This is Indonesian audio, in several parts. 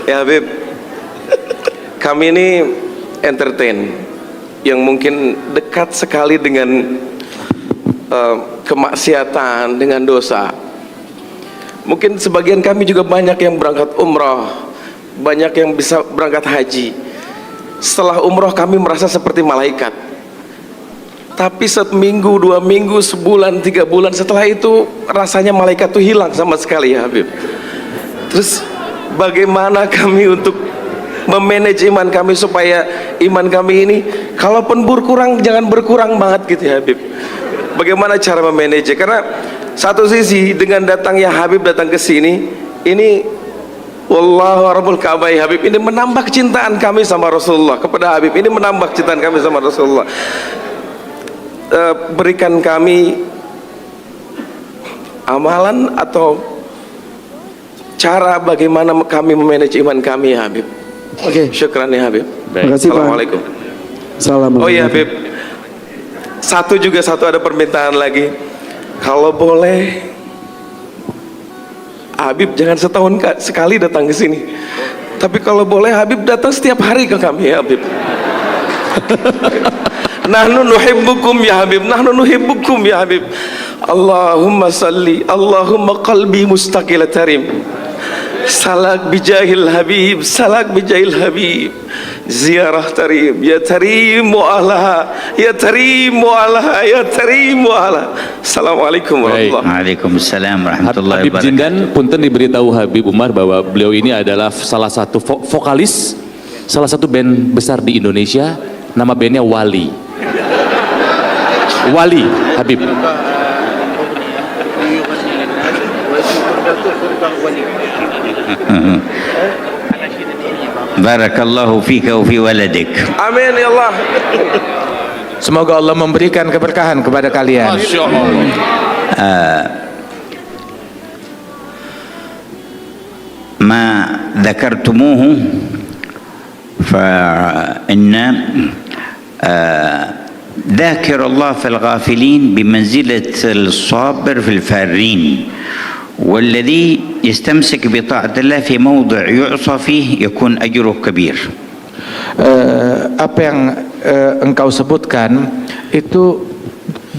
Ya Habib, kami ini entertain yang mungkin dekat sekali dengan kemaksiatan, dengan dosa. Mungkin sebagian kami juga banyak yang berangkat umrah, banyak yang bisa berangkat haji. Setelah umrah kami merasa seperti malaikat. Tapi seminggu, 2 minggu, sebulan, 3 bulan setelah itu rasanya malaikat itu hilang sama sekali ya Habib. Terus bagaimana kami untuk memanage iman kami supaya iman kami ini kalaupun berkurang jangan berkurang banget gitu ya Habib. Bagaimana cara memanage? Karena satu sisi dengan datangnya Habib datang ke sini, ini wallahu rabbul ka'bah ya Habib, ini menambah kecintaan kami sama Rasulullah kepada Habib, ini menambah kecintaan kami sama Rasulullah. Berikan kami amalan atau cara bagaimana kami memanage iman kami ya Habib. Oke. Syukran ya Habib. Terima kasih, Pak. Assalamualaikum. Assalamualaikum. Oh iya Habib, satu ada permintaan lagi. Kalau boleh Habib jangan setahun sekali datang ke sini. Tapi kalau boleh Habib datang setiap hari ke kami ya Habib. Nahnu nuhibbukum ya Habib, nahnu nuhibbukum ya Habib. Allahumma salli, Allahumma qalbi mustaqil tarim. Salak bijahil Habib, salak bijahil Habib. Ziarah tarim, ya tarim mu'alaha, ya tarim mu'alaha, ya tarim mu'alaha. Assalamualaikum warahmatullahi wabarakatuh. Waalaikumsalam warahmatullahi Habib wabarakatuh. Jindan punten diberitahu Habib Umar bahwa beliau ini adalah salah satu vokalis salah satu band besar di Indonesia, nama bandnya Wali. Wali Habib. Barakallahu fika wa fi waladik. Amin ya Allah. Semoga Allah memberikan keberkahan kepada kalian. Masya Allah. ما ذكرتموه فإن ذاكر الله في الغافلين بمنزلة الصابر في الفارين، والذي يستمسك بطاعة الله في موضع يعصى فيه يكون أجره كبير. Apa yang engkau sebutkan itu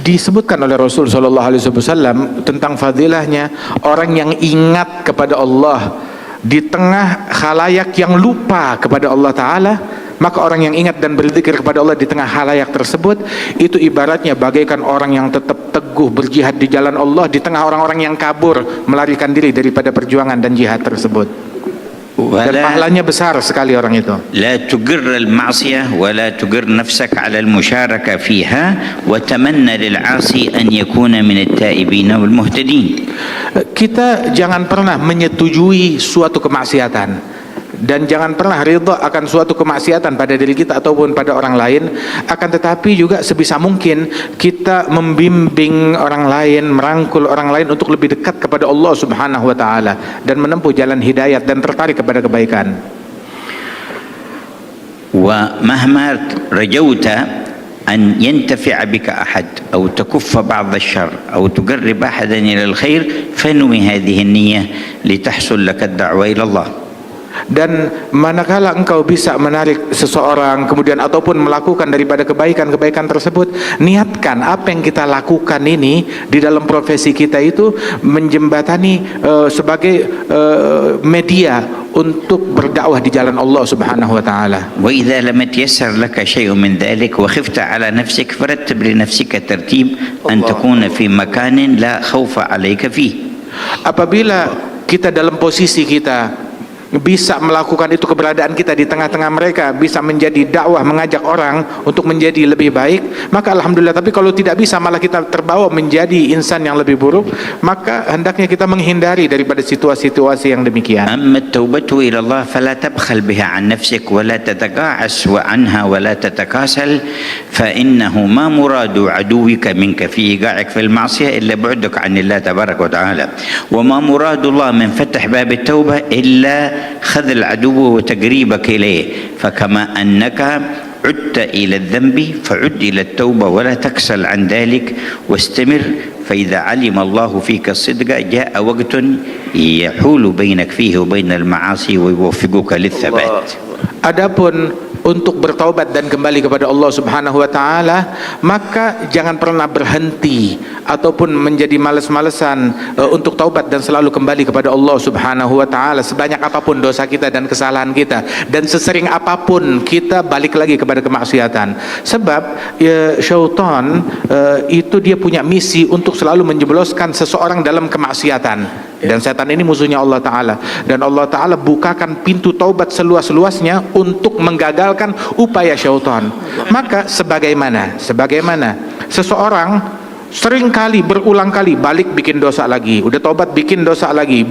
disebutkan oleh Rasul Shallallahu Alaihi Wasallam tentang fadilahnya orang yang ingat kepada Allah di tengah khalayak yang lupa kepada Allah Ta'ala. Maka orang yang ingat dan berzikir kepada Allah di tengah khalayak tersebut itu ibaratnya bagaikan orang yang tetap teguh berjihad di jalan Allah di tengah orang-orang yang kabur melarikan diri daripada perjuangan dan jihad tersebut. Dan pahalanya besar sekali orang itu. لا تجر المعصية ولا تجر نفسك على المشاركة فيها وتمنى للعاصي أن يكون من التائبين والمهتدين. Kita jangan pernah menyetujui suatu kemaksiatan dan jangan pernah ridha akan suatu kemaksiatan pada diri kita ataupun pada orang lain. Akan tetapi juga sebisa mungkin kita membimbing orang lain, merangkul orang lain untuk lebih dekat kepada Allah Subhanahu wa taala dan menempuh jalan hidayat dan tertarik kepada kebaikan. ومهما رجوت أن ينتفع بك أحد أو تكف بعض الشر أو تقرب أحدا إلى الخير فنوي هذه النية لتحصل لك الدعوة إلى الله. Dan manakala engkau bisa menarik seseorang kemudian ataupun melakukan daripada kebaikan-kebaikan tersebut, niatkan apa yang kita lakukan ini di dalam profesi kita itu menjembatani sebagai media untuk berdakwah di jalan Allah Subhanahu wa taala. وإذا لم يتيسر لك شيء من ذلك وخفت على نفسك فرتب لنفسك ترتيب أن تكون في مكان لا خوف عليك فيه. Apabila kita dalam posisi kita bisa melakukan itu, keberadaan kita di tengah-tengah mereka bisa menjadi dakwah, mengajak orang untuk menjadi lebih baik, maka alhamdulillah. Tapi kalau tidak bisa, malah kita terbawa menjadi insan yang lebih buruk, maka hendaknya kita menghindari daripada situasi-situasi yang demikian. أما التوبة إلى الله فلا تبخل بها عن نفسك ولا تتقاعس عنها ولا تتكاسل، فإنه ما مراد عدوك منك في إيقاعك في المعصية إلا بعدك عن الله تبارك وتعالى، وما مراد الله من فتح باب التوبة إلا خذل العدو وتقريبك إليه. فكما أنك عدت إلى الذنب فعد إلى التوبة ولا تكسل عن ذلك واستمر فإذا علم الله فيك الصدق جاء وقت يحول بينك فيه وبين المعاصي ويوفقك للثبات. Adapun untuk bertaubat dan kembali kepada Allah Subhanahu wa taala, maka jangan pernah berhenti ataupun menjadi malas-malesan untuk taubat dan selalu kembali kepada Allah Subhanahu wa taala sebanyak apapun dosa kita dan kesalahan kita, dan sesering apapun kita balik lagi kepada kemaksiatan. Sebab syaitan itu dia punya misi untuk selalu menjebloskan seseorang dalam kemaksiatan, dan setan ini musuhnya Allah taala, dan Allah taala bukakan pintu taubat seluas-luasnya untuk menggagalkan upaya syaitan. Maka sebagaimana seseorang sering kali berulang kali balik bikin dosa lagi, udah taubat bikin dosa lagi,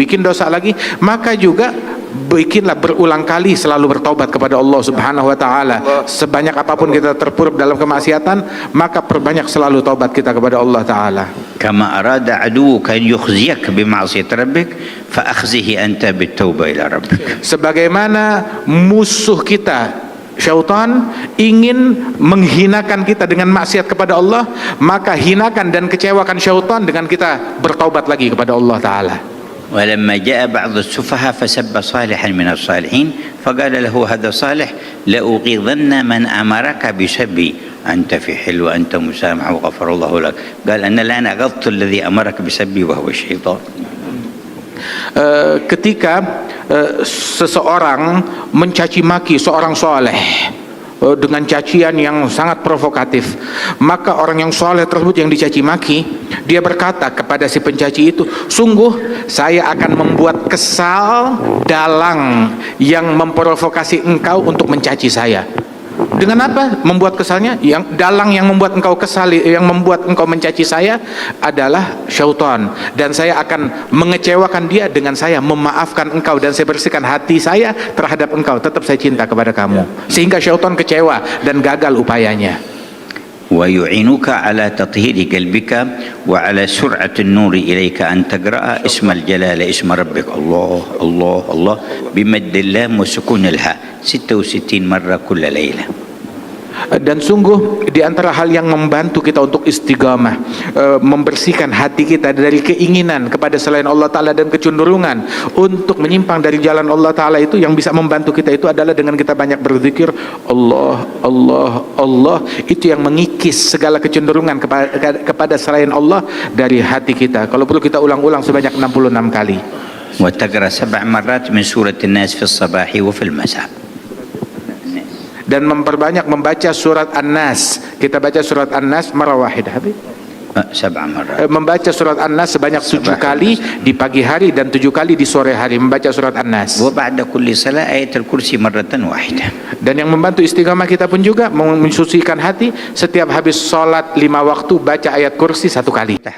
maka juga bikinlah berulang kali selalu bertaubat kepada Allah Subhanahu wa taala. Sebanyak apapun kita terpuruk dalam kemaksiatan, maka perbanyak selalu taubat kita kepada Allah taala. كما أراد عدوك أن يخزيك بمعصية ربك فأخزه أنت بالتوبة إلى ربك. Sebagaimana musuh kita syaitan ingin menghinakan kita dengan maksiat kepada Allah, maka hinakan dan kecewakan syaitan dengan kita bertaubat lagi kepada Allah taala. ولما جاء بعض السفهاء فسب صالحا من الصالحين فقال له هذا صالح لأغيظن من أمرك بسبي أنت في حل وأنت مسامح وغفر الله لك. قال أنا الآن أغضت الذي أمرك بسبي وهو الشيطان. Ketika seseorang mencaci maki seorang soleh dengan cacian yang sangat provokatif, maka orang yang soleh tersebut yang dicaci maki, dia berkata kepada si pencaci itu, sungguh saya akan membuat kesal dalang yang memprovokasi engkau untuk mencaci saya. Dengan apa membuat kesalnya? Yang dalang yang membuat engkau kesal, yang membuat engkau mencaci saya adalah syaitan, dan saya akan mengecewakan dia dengan saya memaafkan engkau, dan saya bersihkan hati saya terhadap engkau, tetap saya cinta kepada kamu, sehingga syaitan kecewa dan gagal upayanya. ويعينك على تطهير قلبك وعلى سرعة النور إليك أن تقرأ اسم الجلالة اسم ربك الله الله الله بمد اللام وسكون الهاء 66 مرة كل ليلة. Dan sungguh di antara hal yang membantu kita untuk istiqamah, membersihkan hati kita dari keinginan kepada selain Allah Ta'ala dan kecenderungan untuk menyimpang dari jalan Allah Ta'ala, itu yang bisa membantu kita itu adalah dengan kita banyak berzikir Allah, Allah, Allah. Itu yang mengikis segala kecenderungan kepada selain Allah dari hati kita. Kalau perlu kita ulang-ulang sebanyak 66 kali. وتقرأ 7 مرات من سورة الناس في الصباح وفي المساء. Dan memperbanyak membaca surat An-Nas. Kita baca surat An-Nas marah wahidah. 7 مرات. Membaca surat An-Nas sebanyak 7 kali di pagi hari dan 7 kali di sore hari, membaca surat An-Nas. وبعد كل صلاة آية الكرسي مرة واحدة. Dan yang membantu istiqamah kita pun juga mensucikan hati, setiap habis sholat 5 waktu baca ayat kursi 1 kali.